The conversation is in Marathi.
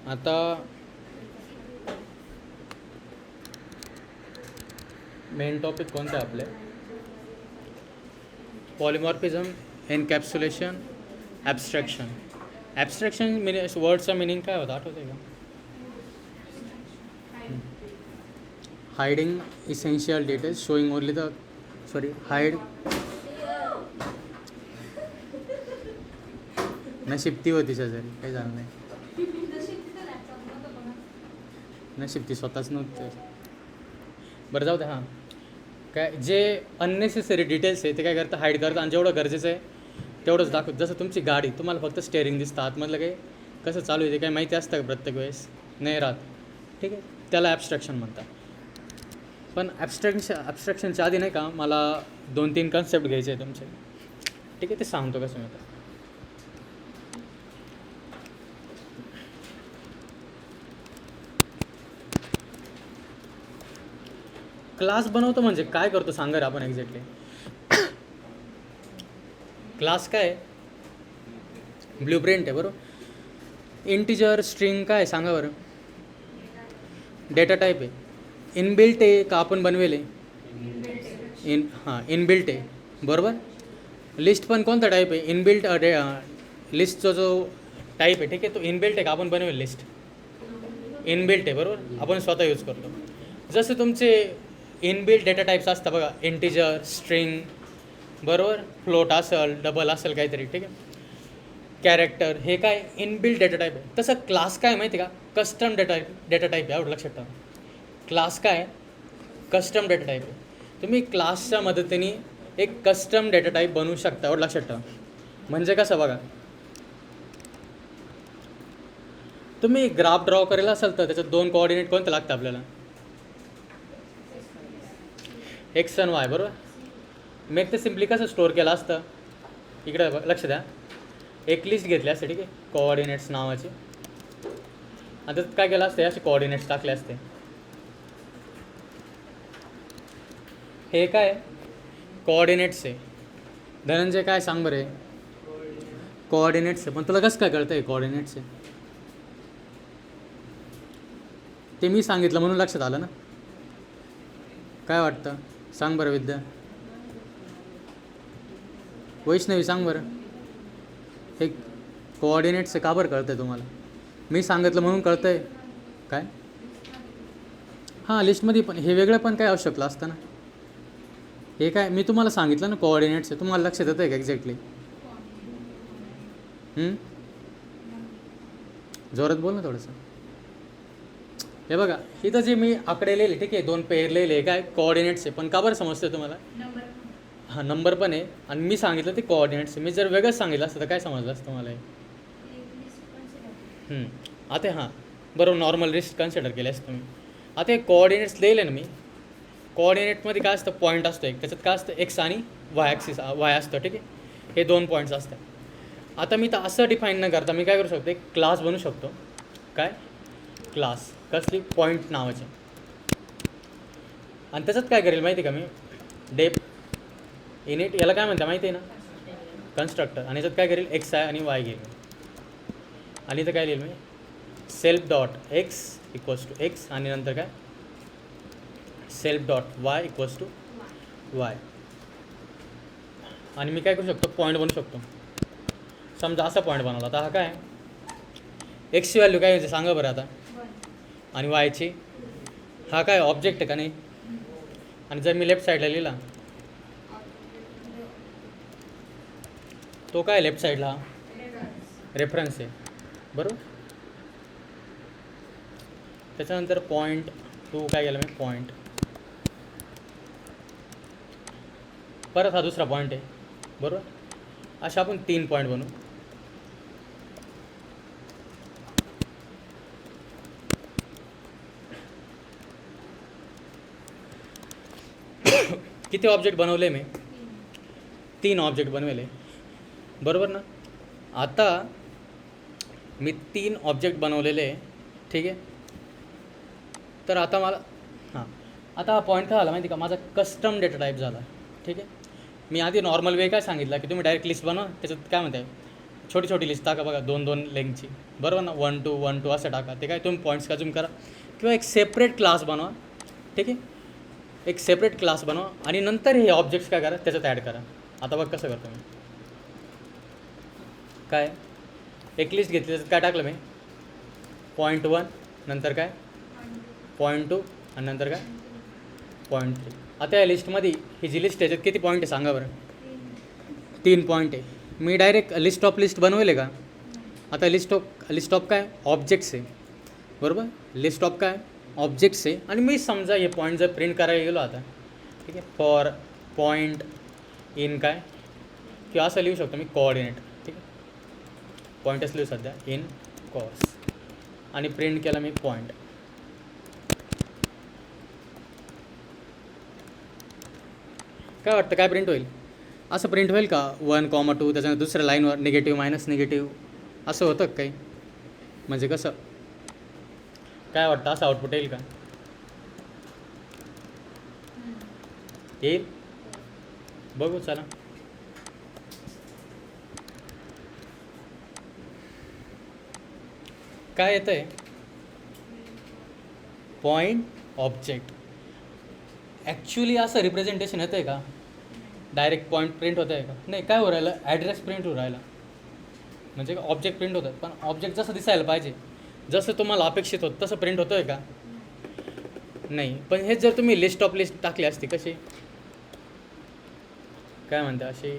आता मेन टॉपिक कोणतं आहे आपले? Polymorphism, encapsulation, abstraction. ॲब्स्ट्रॅक्शन वर्डचा मिनिंग काय होता आठवतं आहे का? Hiding essential details, showing only the hide. नशीब ती होती शेजारी, काही झालं नाही. नशीब ती स्वतःच नव्हते. बरं जाऊ दे. हां, काय जे अननेसेसरी डिटेल्स आहे ते काय करतं, हाईड करतं, आणि जेवढं गरजेचं आहे तेवढंच दाखवतं. जसं तुमची गाडी, तुम्हाला फक्त स्टेअरिंग दिसतं, आतमधलं काही कसं चालू आहे ते काही माहिती असतं का प्रत्येक वेळेस? नाही राहत. ठीक आहे, त्याला ॲब्स्ट्रॅक्शन म्हणतात. पण ॲब्स्ट्रॅक्शनच्या आधी नाही का, मला 2-3 कन्सेप्ट घ्यायचे आहे तुमचे. ठीक आहे, ते सांगतो कसं मी आता. क्लास बनवतो म्हणजे काय करतो सांगा रे आपण एक्झॅक्टली. क्लास काय आहे? ब्ल्यूप्रिंट आहे बरोबर. इंटिजर, स्ट्रिंग काय आहे सांगा बरं? डेटा टाईप आहे. इनबिल्ट आहे का आपण बनवेले? इनबिल्ट आहे बरोबर. लिस्ट पण कोणता टाईप आहे? इनबिल्ट. लिस्टचा जो टाईप आहे, ठीक आहे, तो इनबिल्ट आहे का आपण बनवेल लिस्ट? इनबिल्ट आहे बरोबर, आपण स्वतः यूज करतो. जसं तुमचे इनबिल्ट डेटा टाईप्स असतात बघा, इंटिजर, स्ट्रिंग बरोबर, फ्लोट असेल, डबल असेल काहीतरी, ठीक आहे, कॅरेक्टर, हे काय इनबिल्ट डेटा टाईप आहे. तसं क्लास काय माहिती आहे का? कस्टम डेटा टाईप आहे. एवढं लक्षात ठेवा. क्लास काय? कस्टम डेटा टाईप आहे. तुम्ही क्लासच्या मदतीने एक कस्टम डेटा टाईप बनवू शकता. एवढं लक्षात ठेवा. म्हणजे कसं बघा, तुम्ही ग्राफ ड्रॉ करायला असाल तर त्याच्यात 2 कोऑर्डिनेट कोणतं लागतं आपल्याला? एक्स आणि वाय बरोबर. मग ते सिम्पली कसं स्टोअर केलं असतं, इकडे लक्ष द्या, एक लिस्ट घेतली असते, ठीक आहे, कोऑर्डिनेट्स नावाची. आता त्यात काय केलं असते, असे कोऑर्डिनेट्स टाकले असते. हे काय कोऑर्डिनेट्स आहे. धनंजय काय सांग बरं? कोऑर्डिनेट्स आहे. पण तुला कसं काय कळतं आहे कोऑर्डिनेट्स आहे? ते मी सांगितलं म्हणून लक्षात आलं ना. काय वाटतं सांग बरं विद्या? वैष्णवी सांग बरं, हे कोऑर्डिनेट्स का बरं कळतं आहे तुम्हाला? मी सांगितलं म्हणून कळतं आहे काय? हां, लिस्टमध्ये पण हे वेगळं पण काय असू शकलं असतं ना. हे काय मी तुम्हाला सांगितलं ना कोऑर्डिनेट्स आहे, तुम्हाला लक्षात येतं आहे का एक्झॅक्टली? जोरात बोल ना थोडंसं. हे बघा, इथं जे मी आकडे लिहिले, ठीक आहे, 2 पेअर लिहिले, काय कोऑर्डिनेट्स आहे. पण का बरं समजतं तुम्हाला? हां, नंबर पण आहे, आणि मी सांगितलं ते कोऑर्डिनेट्स आहे. मी जर वेगळंच सांगितलं असतं तर काय समजलं असतं तुम्हाला? आता हां बरोबर, नॉर्मल लिस्ट कन्सिडर केले असतं तुम्ही. आता हे कोऑर्डिनेट्स लिहिले ना मी. कोऑर्डिनेटमध्ये काय असतं? पॉईंट असतो एक. त्याच्यात काय असतं? एक्स आणि वाय ॲक्सिस, वाय असतं, ठीक आहे. हे 2 पॉईंट्स असतात. आता मी तर असं डिफाईन न करता मी काय करू शकतो? एक क्लास बनवू शकतो. काय क्लास? कसली? पॉईंट नावाची. आणि त्याच्यात काय करेल माहिती आहे का मी? डेप इनिट याला काय म्हणता माहिती आहे ना? कन्स्ट्रक्टर. आणि याच्यात काय करेल? एक्स आहे आणि वाय घेईल. आणि इथं काय लिहिल मी? Self dot x equals to x, आणि नंतर काय? Self dot y equals to y. आणि मी काय करू शकतो? पॉईंट बनवू शकतो. समजा असा पॉईंट बनवला, आता हा काय? एक्सची व्हॅल्यू काय आहे सांगा बरं आता? आणि वायची? हा काय ऑब्जेक्ट आहे का नाही? आणि जर मी लेफ्ट साईडला लिहिला, तो काय लेफ्ट साईडला? रेफरन्स आहे बरोबर. त्याच्यानंतर पॉईंट 2 काय केलं मी? पॉईंट. परत हा दुसरा पॉईंट आहे बरोबर. अशा आपण 3 पॉईंट बनवू. किती ऑब्जेक्ट बनवले मी? 3 ऑब्जेक्ट बनवले बरोबर ना. आता मी 3 ऑब्जेक्ट बनवलेले आहे, ठीक आहे. तर आता मला आता हा पॉईंट काय झाला माहिती का? माझा कस्टम डेटा टाईप झाला, ठीक आहे. मी आधी नॉर्मल वे काय सांगितलं की तुम्ही डायरेक्ट लिस्ट बनवा, त्याच्यात काय म्हणताय छोटी छोटी लिस्ट टाका बघा 2-2 लेंगची, बरोबर ना, 1 2 1 2 असं टाका. ते काय तुम्ही पॉईंट्स कन्झ्युम करा किंवा एक सेपरेट क्लास बनवा. ठीक आहे, एक सेपरेट क्लास बनवा आणि नंतर हे ऑब्जेक्ट्स काय करा त्याच्यात ॲड करा. आता बघ कसं करतो मी. काय एक लिस्ट घेतली, त्याच्यात काय टाकलं मी, 0.1 नंतर काय 0.2 आणि नंतर काय 0.3. आता या लिस्टमध्ये ही जी लिस्ट त्याच्यात किती पॉईंट आहे सांगा बरं. 3 पॉईंट आहे. मी डायरेक्ट लिस्ट ऑफ लिस्ट बनवले का. आता लिस्ट ऑफ काय ऑब्जेक्ट्स आहे, बरोबर, लिस्ट ऑफ काय ऑब्जेक्ट्स आहे. आणि मी समजा हे पॉईंट जर प्रिंट करायला गेलो आता, ठीक आहे, फॉर पॉईंट इन काय किंवा असं लिहू शकतो मी कोऑर्डिनेट. ठीक आहे, पॉईंटच लिहू सध्या इन कॉस आणि प्रिंट केला मी पॉईंट. काय वाटतं काय प्रिंट होईल. असं प्रिंट होईल का 1,2 त्याच्यानंतर दुसऱ्या लाईनवर निगेटिव्ह मायनस निगेटिव्ह असं होतं काही, म्हणजे कसं काय वाटतं असं आउटपुट येईल का. येईल, बघू चला. काय येतं आहे पॉईंट ऑब्जेक्ट. ॲक्च्युली असं रिप्रेझेंटेशन येतं आहे का, डायरेक्ट पॉईंट प्रिंट होतं आहे का, नाही. काय हो राहिलं, ॲड्रेस प्रिंट होऊ राहिला, म्हणजे ऑब्जेक्ट प्रिंट होतं. पण ऑब्जेक्ट जसं दिसायला पाहिजे, जसं तुम्हाला अपेक्षित होतं तसं प्रिंट होतं आहे का, नाही. पण हेच जर तुम्ही लिस्ट ऑफ लिस्ट टाकली असती कशी, काय म्हणता, अशी